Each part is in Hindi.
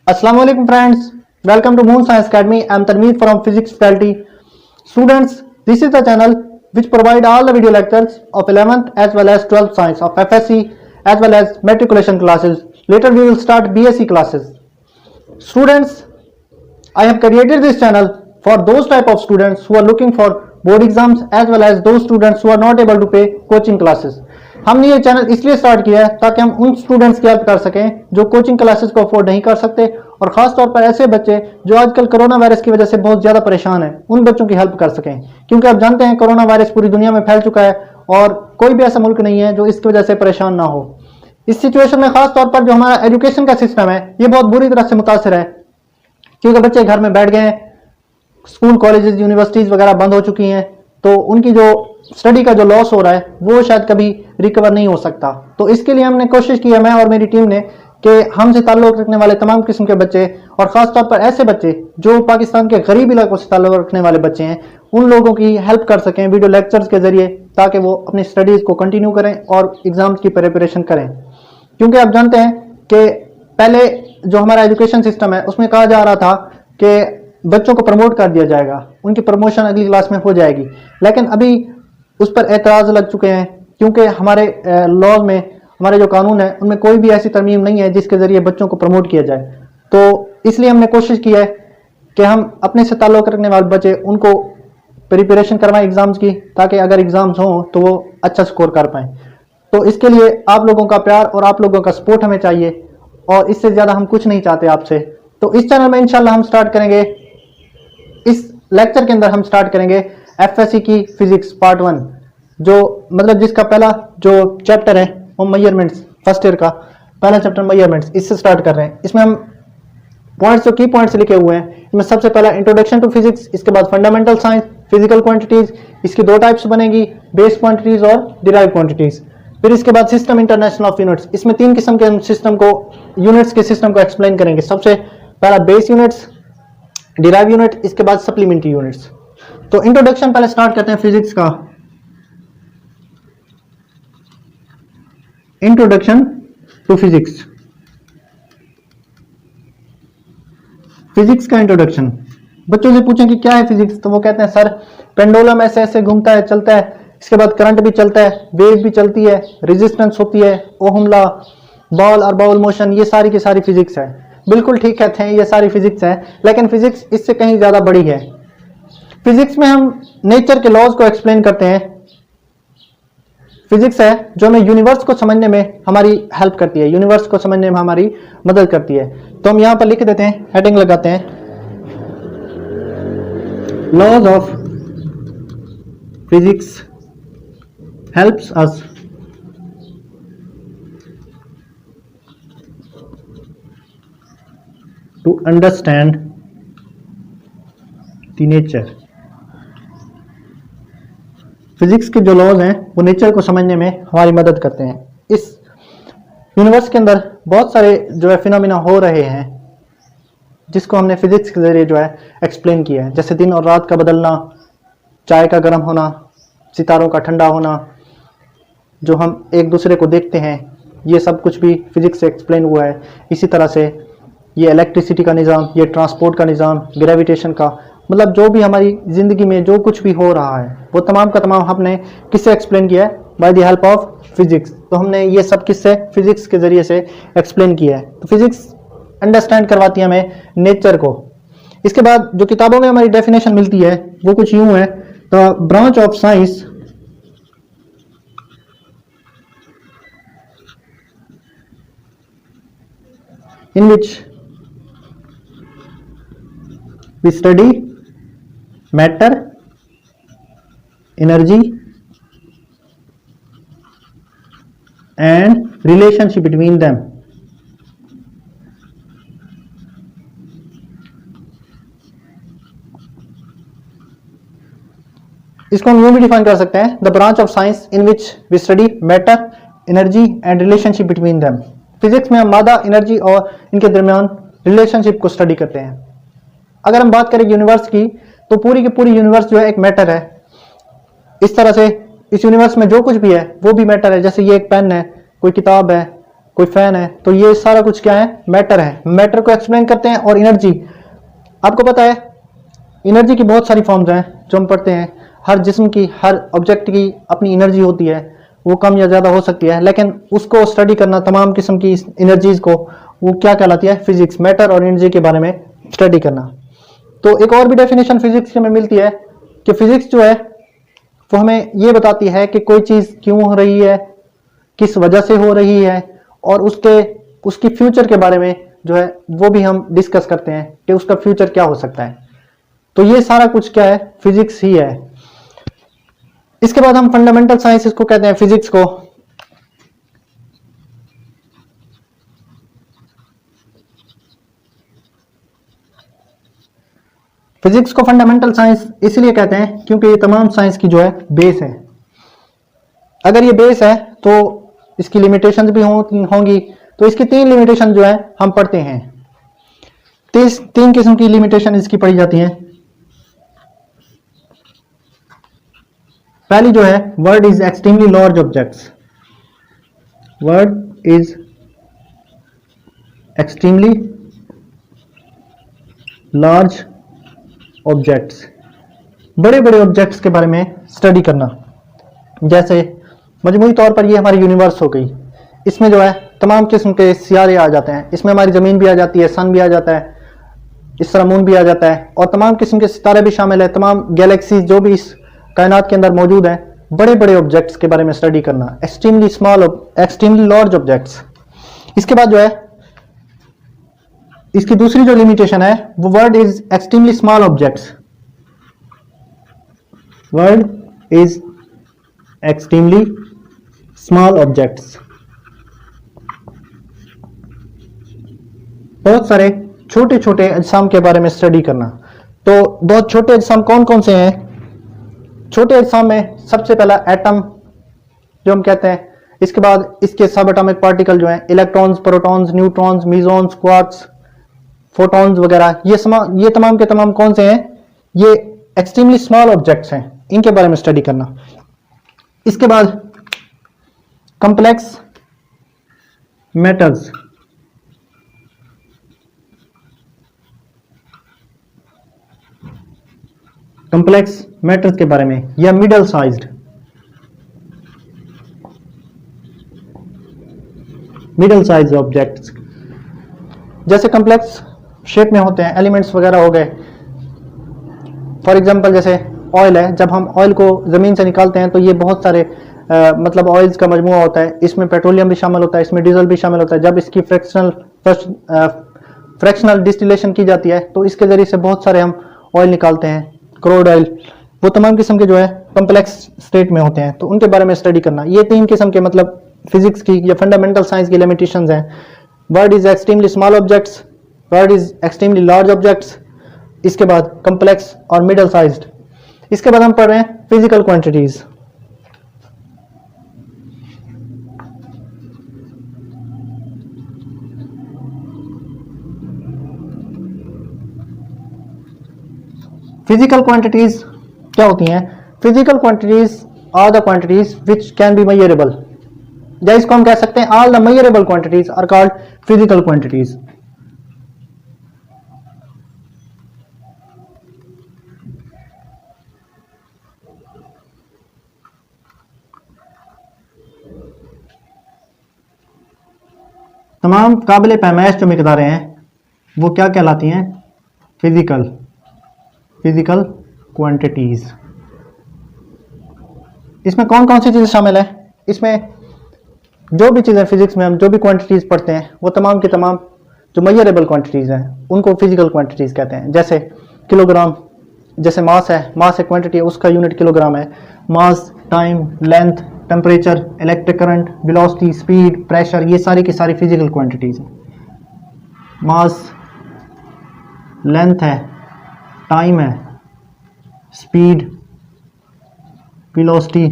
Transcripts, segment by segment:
Assalamu alaikum friends. Welcome to Moon Science Academy. I am Tanmeet from Physics Faculty. Students, this is the channel which provide all the video lectures of 11th as well as 12th science of FSC as well as matriculation classes. Later we will start BSc classes. Students, I have created this channel for those type of students who are looking for board exams as well as those students who are not able to pay coaching classes. हमने ये चैनल इसलिए स्टार्ट किया है ताकि हम उन स्टूडेंट्स की हेल्प कर सकें जो कोचिंग क्लासेस को अफोर्ड नहीं कर सकते और खास तौर पर ऐसे बच्चे जो आजकल कोरोना वायरस की वजह से बहुत ज्यादा परेशान हैं, उन बच्चों की हेल्प कर सकें। क्योंकि आप जानते हैं कोरोना वायरस पूरी दुनिया में फैल चुका है और कोई भी ऐसा मुल्क नहीं है जो इसकी वजह से परेशान ना हो। इस सिचुएशन में खास तौर पर जो हमारा एजुकेशन का सिस्टम है ये बहुत बुरी तरह से मुतासर है, क्योंकि बच्चे घर में बैठ गए हैं, स्कूल कॉलेजेस यूनिवर्सिटीज वगैरह बंद हो चुकी हैं, तो उनकी जो स्टडी का जो लॉस हो रहा है वो शायद कभी रिकवर नहीं हो सकता। तो इसके लिए हमने कोशिश की है, मैं और मेरी टीम ने, कि हमसे ताल्लुक रखने वाले तमाम किस्म के बच्चे और ख़ास तौर पर ऐसे बच्चे जो पाकिस्तान के गरीब इलाकों से ताल्लुक रखने वाले बच्चे हैं, उन लोगों की हेल्प कर सकें वीडियो लेक्चर्स के ज़रिए, ताकि वो अपनी स्टडीज़ को कंटिन्यू करें और एग्ज़ाम्स की प्रिपरेशन करें। क्योंकि आप जानते हैं कि पहले जो हमारा एजुकेशन सिस्टम है उसमें कहा जा रहा था कि बच्चों को प्रमोट कर दिया जाएगा, उनकी प्रमोशन अगली क्लास में हो जाएगी, लेकिन अभी उस पर एतराज़ लग चुके हैं क्योंकि हमारे लॉज में, हमारे जो कानून है उनमें कोई भी ऐसी तरमीम नहीं है जिसके ज़रिए बच्चों को प्रमोट किया जाए। तो इसलिए हमने कोशिश की है कि हम अपने से ताल्लुक़ रखने वाले बच्चे उनको प्रिपरेशन करवाएं एग्ज़ाम्स की, ताकि अगर एग्ज़ाम्स हों तो वो अच्छा स्कोर कर पाएँ। तो इसके लिए आप लोगों का प्यार और आप लोगों का सपोर्ट हमें चाहिए और इससे ज़्यादा हम कुछ नहीं चाहते आपसे। तो इस चैनल में इंशाल्लाह हम स्टार्ट करेंगे, इस लेक्चर के अंदर हम स्टार्ट करेंगे एफएससी की फिजिक्स पार्ट 1, जो मतलब जिसका पहला जो चैप्टर है वो मेजरमेंट्स, फर्स्ट ईयर का पहला चैप्टर मेजरमेंट्स, इससे स्टार्ट कर रहे हैं। इसमें हम पॉइंट्स, जो की पॉइंट्स लिखे हुए हैं, इसमें सबसे पहला इंट्रोडक्शन टू फिजिक्स, इसके बाद फंडामेंटल साइंस, फिजिकल क्वांटिटीज, इसकी दो टाइप्स बनेगी, बेस क्वांटिटीज और डिराइव क्वांटिटीज। फिर इसके बाद सिस्टम इंटरनेशनल ऑफ यूनिट्स, इसमें तीन किस्म के हम सिस्टम को, यूनिट्स के सिस्टम को एक्सप्लेन करेंगे। सबसे पहला बेस यूनिट्स, डिराइव यूनिट, इसके बाद सप्लीमेंट्री यूनिट्स। तो इंट्रोडक्शन पहले स्टार्ट करते हैं फिजिक्स का। इंट्रोडक्शन टू फिजिक्स, फिजिक्स का इंट्रोडक्शन। बच्चों से पूछें कि क्या है फिजिक्स, तो वो कहते हैं सर पेंडुलम ऐसे ऐसे घूमता है, चलता है, इसके बाद करंट भी चलता है, वेव भी चलती है, रेजिस्टेंस होती है, ओहम लॉ, बॉल और बाउल मोशन, ये सारी की सारी फिजिक्स है। बिल्कुल ठीक कहते हैं, ये सारी फिजिक्स है, लेकिन फिजिक्स इससे कहीं ज्यादा बड़ी है। फिजिक्स में हम नेचर के लॉज को एक्सप्लेन करते हैं। फिजिक्स है जो हमें यूनिवर्स को समझने में हमारी हेल्प करती है, यूनिवर्स को समझने में हमारी मदद करती है। तो हम यहां पर लिख देते हैं, हेडिंग लगाते हैं, laws of physics helps us to understand the nature. Physics के जो लॉज हैं वो नेचर को समझने में हमारी मदद करते हैं। इस यूनिवर्स के अंदर बहुत सारे जो है फिनोमिना हो रहे हैं जिसको हमने फिजिक्स के जरिए जो है एक्सप्लेन किया है, जैसे दिन और रात का बदलना, चाय का गर्म होना, सितारों का ठंडा होना, जो हम एक दूसरे को देखते हैं, ये सब कुछ भी फिजिक्स से एक्सप्लेन हुआ है। इसी तरह से ये इलेक्ट्रिसिटी का निज़ाम, ये ट्रांसपोर्ट का निज़ाम, ग्रेविटेशन का, मतलब जो भी हमारी ज़िंदगी में जो कुछ भी हो रहा है वो तमाम का तमाम हमने किससे एक्सप्लेन किया है, by the help of physics. तो हमने ये सब किससे, फिजिक्स के ज़रिए से एक्सप्लेन किया है। तो फिजिक्स अंडरस्टैंड करवाती है हमें नेचर को। इसके बाद जो किताबों में हमारी डेफिनेशन मिलती है वो कुछ यूँ है, the branch of science in which we study matter, energy and relationship between them. इसको हम यूं भी डिफाइन कर सकते हैं, the branch of science in which we study matter, energy and relationship between them. Physics में हम मादा, एनर्जी और इनके दरमियान रिलेशनशिप को स्टडी करते हैं। अगर हम बात करें यूनिवर्स की, तो पूरी की पूरी यूनिवर्स जो है एक मैटर है। इस तरह से इस यूनिवर्स में जो कुछ भी है वो भी मैटर है। जैसे ये एक पेन है, कोई किताब है, कोई फैन है, तो ये सारा कुछ क्या है, मैटर है। मैटर को एक्सप्लेन करते हैं। और एनर्जी, आपको पता है एनर्जी की बहुत सारी फॉर्म्स हैं जो हम पढ़ते हैं। हर जिस्म की, हर ऑब्जेक्ट की अपनी एनर्जी होती है, वो कम या ज़्यादा हो सकती है, लेकिन उसको स्टडी करना, तमाम किस्म की एनर्जीज को, वो क्या कहलाती है, फिजिक्स। मैटर और एनर्जी के बारे में स्टडी करना। तो एक और भी डेफिनेशन फिजिक्स में मिलती है कि फिजिक्स जो है वो हमें ये बताती है कि कोई चीज़ क्यों हो रही है, किस वजह से हो रही है, और उसकी फ्यूचर के बारे में जो है वो भी हम डिस्कस करते हैं कि उसका फ्यूचर क्या हो सकता है। तो ये सारा कुछ क्या है, फिजिक्स ही है। इसके बाद हम फंडामेंटल साइंस इसको कहते हैं, फिजिक्स को। फिजिक्स को फंडामेंटल साइंस इसलिए कहते हैं क्योंकि ये तमाम साइंस की जो है बेस है। अगर ये बेस है तो इसकी लिमिटेशंस भी होंगी। तो इसकी 3 लिमिटेशन जो है हम पढ़ते हैं। 3 किस्म की लिमिटेशन इसकी पढ़ी जाती हैं। पहली जो है, word is extremely large objects. Word is extremely large objects, बड़े बड़े ऑब्जेक्ट्स के बारे में स्टडी करना। जैसे मजमूई तौर पर ये हमारी यूनिवर्स हो गई, इसमें जो है तमाम किस्म के सियारे आ जाते हैं, इसमें हमारी ज़मीन भी आ जाती है, सन भी आ जाता है, इस तरह मून भी आ जाता है, और तमाम किस्म के सितारे भी शामिल है, तमाम गैलेक्सीज जो भी इस कायनात के अंदर मौजूद हैं। बड़े बड़े ऑब्जेक्ट्स के बारे में स्टडी करना, एक्सट्रीमली लार्ज ऑब्जेक्ट्स। इसके बाद जो है इसकी दूसरी जो लिमिटेशन है वो word is extremely small objects. Word is extremely small objects, बहुत सारे छोटे छोटे अजसाम के बारे में स्टडी करना। तो बहुत छोटे अजसाम कौन कौन से हैं? छोटे अजसाम में सबसे पहला एटम जो हम कहते हैं, इसके बाद इसके सब एटॉमिक पार्टिकल जो हैं, electrons, protons, neutrons, mesons, quarks, photons वगैरह, ये तमाम के तमाम कौन से हैं? ये एक्सट्रीमली स्मॉल ऑब्जेक्ट्स हैं, इनके बारे में स्टडी करना। इसके बाद कॉम्प्लेक्स मेटल्स, कॉम्प्लेक्स मैटर्स के बारे में, या मिडल साइज्ड ऑब्जेक्ट्स, जैसे कॉम्प्लेक्स शेप में होते हैं, एलिमेंट्स वगैरह हो गए। फॉर एग्जांपल जैसे ऑयल है, जब हम ऑयल को ज़मीन से निकालते हैं तो ये बहुत सारे मतलब ऑयल्स का मजमूआ होता है। इसमें पेट्रोलियम भी शामिल होता है, इसमें डीजल भी शामिल होता है। जब इसकी फ्रैक्शनल डिस्टिलेशन की जाती है तो इसके ज़रिए से बहुत सारे हम ऑयल निकालते हैं, क्रूड ऑयल। वो तमाम किस्म के जो है कॉम्प्लेक्स स्टेट में होते हैं, तो उनके बारे में स्टडी करना। ये 3 किस्म के मतलब फिजिक्स की या फंडामेंटल साइंस की लिमिटेशंस हैं। Word is extremely small objects, word is extremely large objects, इसके बाद कॉम्प्लेक्स और मिडल साइज्ड। इसके बाद हम पढ़ रहे हैं फिजिकल क्वांटिटीज। फिजिकल क्वांटिटीज क्या होती हैं? Physical quantities are the quantities which can be measurable, या इसको हम कह सकते हैं all the measurable quantities are called physical quantities. तमाम काबिल पैमाइश जो मिकदारें हैं वो क्या कहलाती हैं? Physical quantities. इसमें कौन कौन सी चीज़ें शामिल है? इसमें जो भी चीज़ें फिजिक्स में हम जो भी क्वांटिटीज़ पढ़ते हैं वो तमाम के तमाम जो मेजरेबल क्वांटिटीज़ हैं उनको फिजिकल क्वांटिटीज़ कहते हैं। जैसे किलोग्राम, जैसे मास है, मास एक क्वांटिटी है, उसका यूनिट किलोग्राम है। Mass, time, length, temperature, electric current, velocity, speed, pressure, ये सारी की सारी फिजिकल क्वांटिटीज़ हैं। मास, लेंथ है, टाइम है, स्पीड, वेलोसिटी,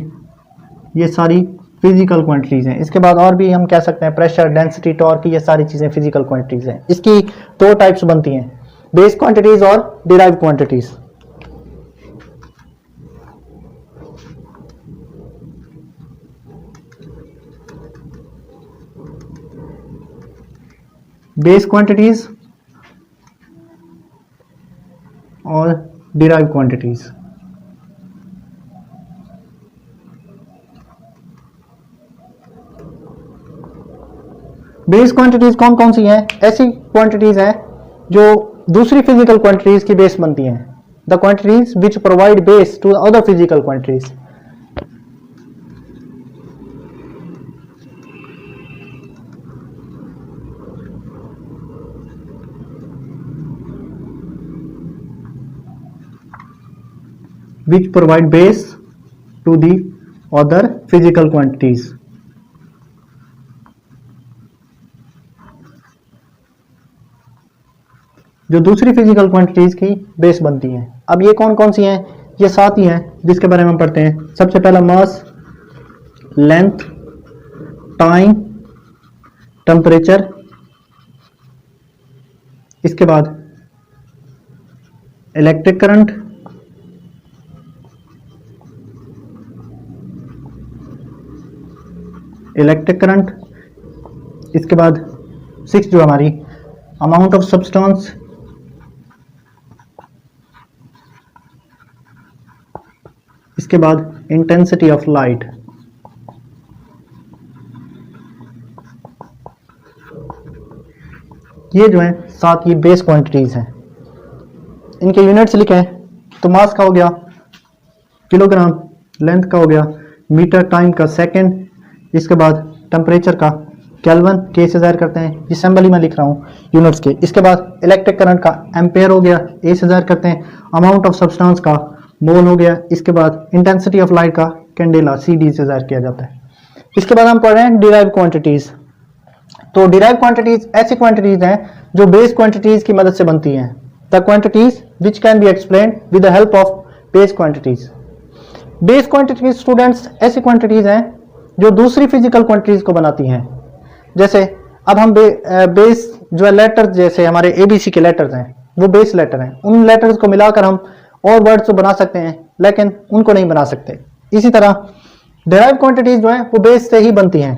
ये सारी फिजिकल क्वांटिटीज़ हैं। इसके बाद और भी हम कह सकते हैं प्रेशर, डेंसिटी, टॉर्क, ये सारी चीज़ें फिजिकल क्वांटिटीज़ हैं। इसकी 2 टाइप्स बनती हैं, बेस क्वांटिटीज़ और डिराइव क्वांटिटीज़। बेस क्वांटिटीज और डिराइव क्वांटिटीज। बेस क्वांटिटीज कौन कौन सी हैं? ऐसी क्वांटिटीज हैं जो दूसरी फिजिकल क्वांटिटीज की बेस बनती हैं। The quantities which provide base to other physical quantities. which provide base to the other physical quantities। जो दूसरी फिजिकल क्वांटिटीज की बेस बनती हैं। अब ये कौन कौन सी हैं? ये 7 ही हैं जिसके बारे में हम पढ़ते हैं। सबसे पहला मास, लेंथ, टाइम, टेम्परेचर, इसके बाद इलेक्ट्रिक करंट, इसके बाद 6 जो हमारी अमाउंट ऑफ सब्सटेंस, इसके बाद इंटेंसिटी ऑफ लाइट। ये जो है 7 ये बेस क्वांटिटीज हैं। इनके यूनिट्स लिखें तो मास का हो गया किलोग्राम, लेंथ का हो गया मीटर, टाइम का सेकंड, इसके बाद टेम्परेचर का केल्विन, के से ज़ाहिर करते हैं, ये सिंबल में लिख रहा हूँ यूनिट्स के। इसके बाद इलेक्ट्रिक करंट का एम्पेयर हो गया, ए से ज़ाहिर करते हैं। अमाउंट ऑफ सब्सटेंस का मोल हो गया। इसके बाद इंटेंसिटी ऑफ लाइट का कैंडेला, सी डी से ज़ाहिर किया जाता है। इसके बाद हम पढ़ रहे हैं डिराइव क्वांटिटीज। तो डिराइव क्वांटिटीज ऐसी क्वांटिटीज हैं जो बेस क्वांटिटीज की मदद से बनती हैं। The quantities which can be explained with the help of base quantities. Base quantities students ऐसी क्वांटिटीज हैं जो दूसरी फिजिकल क्वांटिटीज को बनाती हैं। जैसे अब हम बेस जो है लेटर्स, जैसे हमारे एबीसी के लेटर्स हैं वो बेस लेटर हैं। उन लेटर्स को मिलाकर हम और वर्ड्स तो बना सकते हैं लेकिन उनको नहीं बना सकते। इसी तरह डिराइव क्वांटिटीज जो है वो बेस से ही बनती हैं।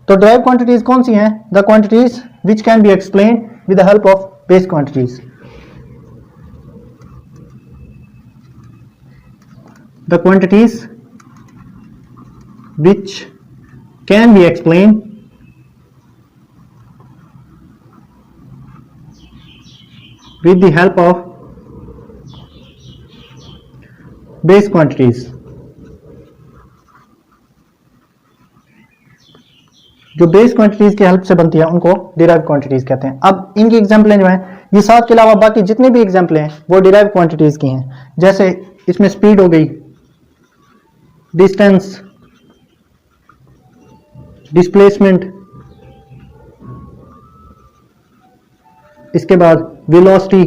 तो डिराइव क्वांटिटीज कौन सी हैं? The quantities which can be explained with the help of base quantities. The quantities which can be explained with the help of base quantities। जो बेस क्वांटिटीज की हेल्प से बनती है उनको डिराइव क्वांटिटीज कहते हैं। अब इनकी एग्जांपलें जो हैं ये 7 के अलावा बाकी जितने भी एग्जांपलें हैं वो डिराइव क्वांटिटीज की हैं। जैसे इसमें स्पीड हो गई, डिस्टेंस, डिस्प्लेसमेंट, इसके बाद वेलोसिटी,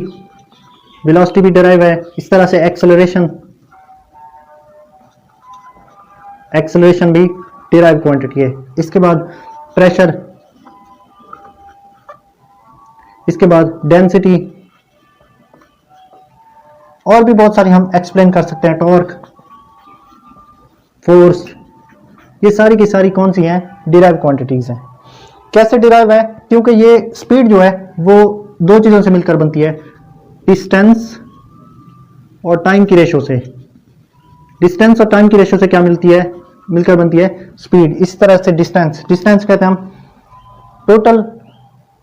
वेलोसिटी भी डिराइव है। इस तरह से एक्सेलरेशन, एक्सेलरेशन भी डिराइव क्वांटिटी है। इसके बाद प्रेशर, इसके बाद डेंसिटी, और भी बहुत सारी हम एक्सप्लेन कर सकते हैं। टॉर्क, फोर्स, ये सारी की सारी कौन सी हैं? डिराइव क्वांटिटीज हैं। कैसे डिराइव है? क्योंकि ये स्पीड जो है वो 2 चीज़ों से मिलकर बनती है, डिस्टेंस और टाइम की रेशो से। डिस्टेंस और टाइम की रेशो से क्या मिलती है? मिलकर बनती है स्पीड। इस तरह से डिस्टेंस, डिस्टेंस कहते हैं हम total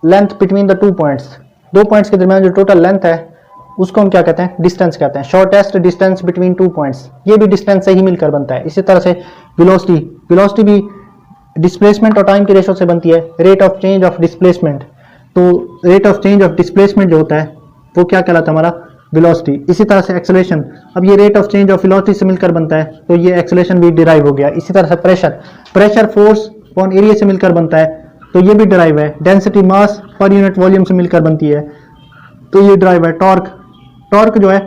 length between the 2 points, 2 points के दरमियान जो टोटल लेंथ है उसको हम क्या कहते हैं? डिस्टेंस कहते हैं। शॉर्टेस्ट डिस्टेंस बिटवीन 2 पॉइंट्स, ये भी डिस्टेंस से ही मिलकर बनता है। इसी तरह से वेलोसिटी, वेलोसिटी भी डिस्प्लेसमेंट और टाइम की रेशो से बनती है। Rate of change of displacement, तो rate of change of displacement जो होता है वो क्या कहलाता है? हमारा वेलोसिटी। इसी तरह से एक्सेलरेशन, अब ये rate of change of velocity से मिलकर बनता है तो ये एक्सेलरेशन भी डिराइव हो गया। इसी तरह से pressure, pressure force upon area से मिलकर बनता है तो ये भी डिराइव है। Density mass per unit volume से मिलकर बनती है तो ये डिराइव है। टॉर्क, टॉर्क जो है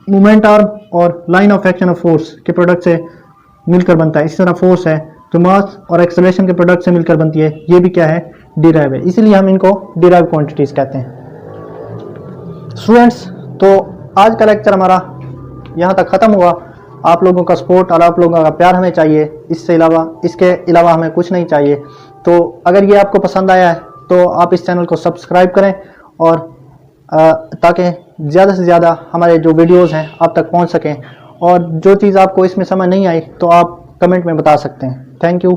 मूवमेंट आर्म और line of action of force के प्रोडक्ट से मिलकर बनता है। इसी तरह फोर्स है तो मास और एक्सेलरेशन के प्रोडक्ट से मिलकर बनती है, ये भी क्या है? डिराइव है। इसीलिए हम इनको डिराइव क्वांटिटीज कहते हैं। स्टूडेंट्स, तो आज का लेक्चर हमारा यहाँ तक ख़त्म हुआ। आप लोगों का सपोर्ट और आप लोगों का प्यार हमें चाहिए, इसके अलावा हमें कुछ नहीं चाहिए। तो अगर ये आपको पसंद आया है तो आप इस चैनल को सब्सक्राइब करें और ताकि ज़्यादा से ज़्यादा हमारे जो वीडियोस हैं आप तक पहुंच सकें। और जो चीज़ आपको इसमें समझ नहीं आई तो आप कमेंट में बता सकते हैं। Thank you.